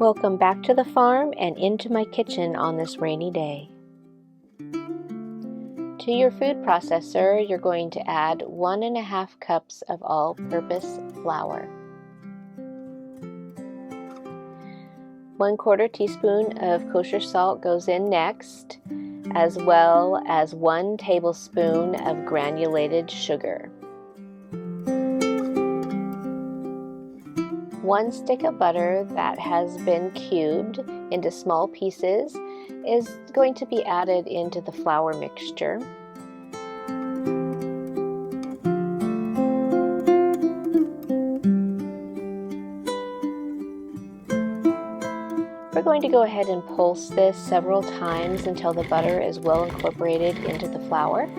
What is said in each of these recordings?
Welcome back to the farm and into my kitchen on this rainy day. To your food processor, you're going to add 1.5 cups of all-purpose flour, 1/4 teaspoon of kosher salt goes in next, as well as 1 tablespoon of granulated sugar. 1 stick of butter that has been cubed into small pieces is going to be added into the flour mixture. We're going to go ahead and pulse this several times until the butter is well incorporated into the flour.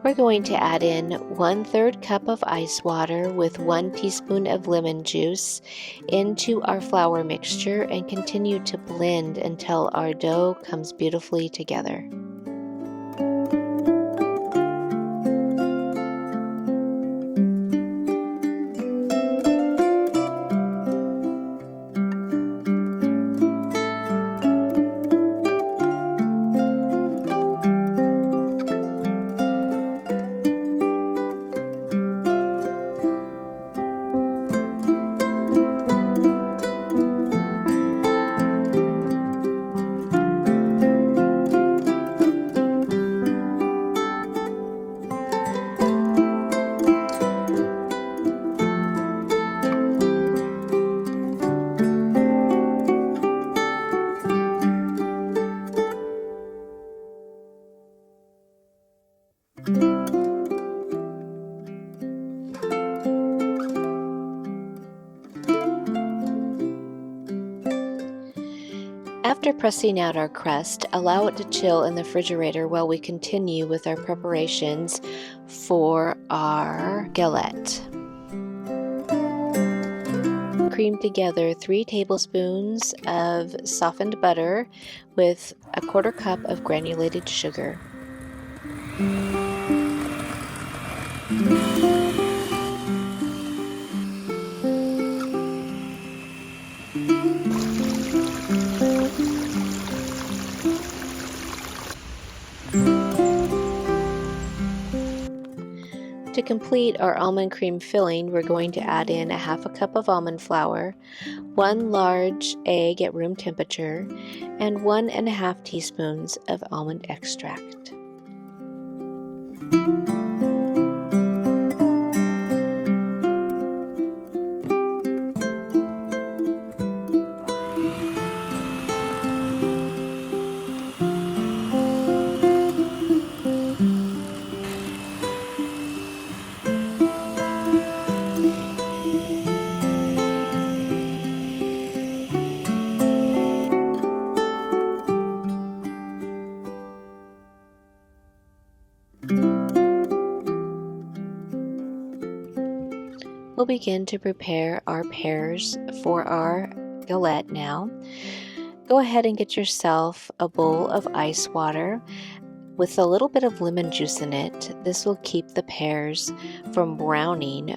We're going to add in 1/3 cup of ice water with 1 teaspoon of lemon juice into our flour mixture and continue to blend until our dough comes beautifully together. After pressing out our crust, allow it to chill in the refrigerator while we continue with our preparations for our galette. Cream together 3 tablespoons of softened butter with 1/4 cup of granulated sugar. To complete our almond cream filling, we're going to add in 1/2 cup of almond flour, 1 large egg at room temperature, and 1.5 teaspoons of almond extract. We'll begin to prepare our pears for our galette now. Go ahead and get yourself a bowl of ice water with a little bit of lemon juice in it. This will keep the pears from browning.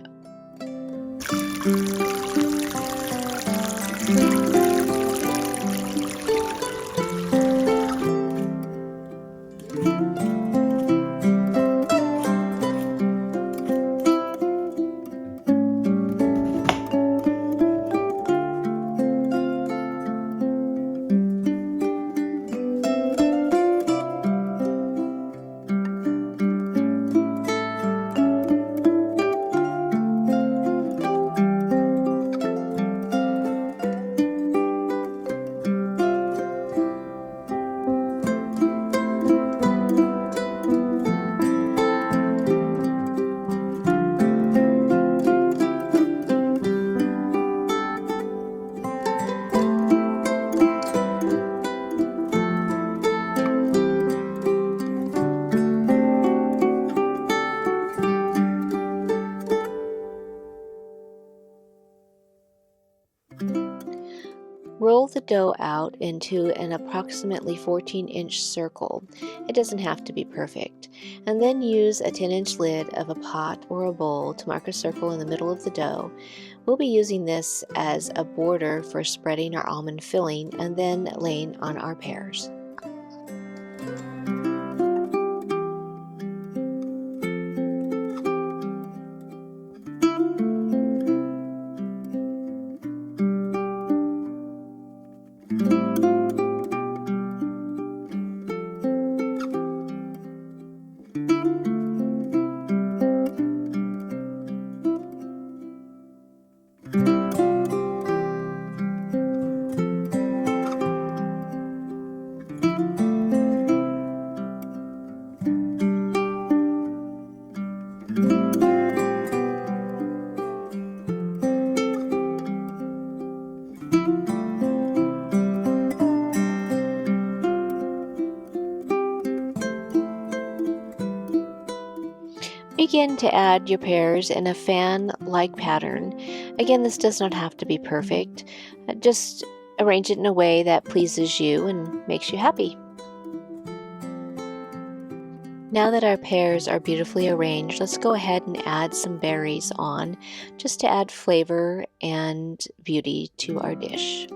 dough out into an approximately 14-inch circle. It doesn't have to be perfect. And then use a 10-inch lid of a pot or a bowl to mark a circle in the middle of the dough. We'll be using this as a border for spreading our almond filling and then laying on our pears. Begin to add your pears in a fan-like pattern. Again, this does not have to be perfect. Just arrange it in a way that pleases you and makes you happy. Now that our pears are beautifully arranged, let's go ahead and add some berries on, just to add flavor and beauty to our dish.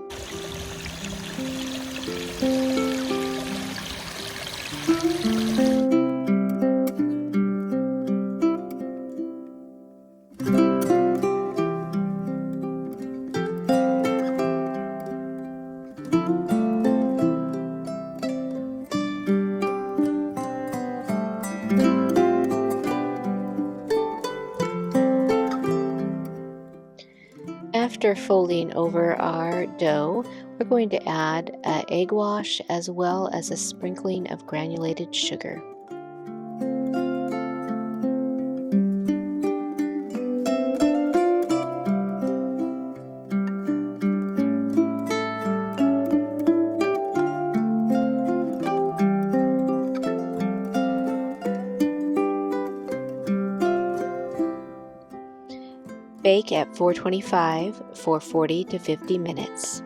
After folding over our dough, we're going to add egg wash as well as a sprinkling of granulated sugar. Bake at 425 for 40 to 50 minutes.